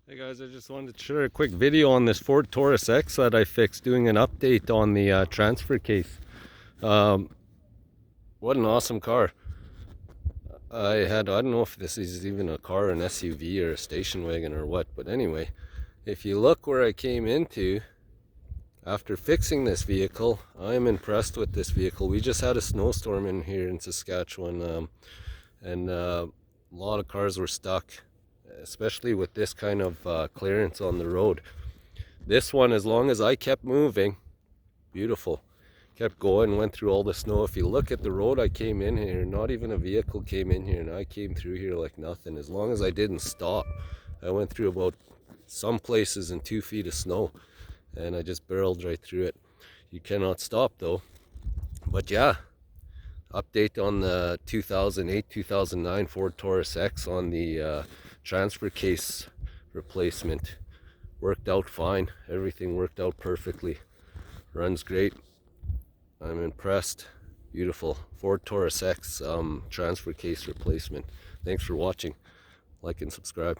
Hey guys, I just wanted to share a quick video on this Ford Taurus X that I fixed, doing an update on the transfer case. What an awesome car. I don't know if this is even a car, an SUV or a station wagon or what, but anyway, if you look where I came into after fixing this vehicle, I'm impressed with this vehicle. We just had a snowstorm in here in Saskatchewan, and a lot of cars were stuck, especially with this kind of clearance on the road. This one, as long as I kept moving, beautiful, kept going, went through all the snow. If you look at the road I came in here, not even a vehicle came in here, and I came through here like nothing. As long as I didn't stop, I went through about some places in 2 feet of snow, and I just barreled right through it. You cannot stop though. But yeah, update on the 2008-2009 Ford Taurus X on the transfer case replacement. Worked out fine. Everything worked out perfectly. Runs great. I'm impressed. Beautiful Ford Taurus X transfer case replacement. Thanks for watching. Like and subscribe.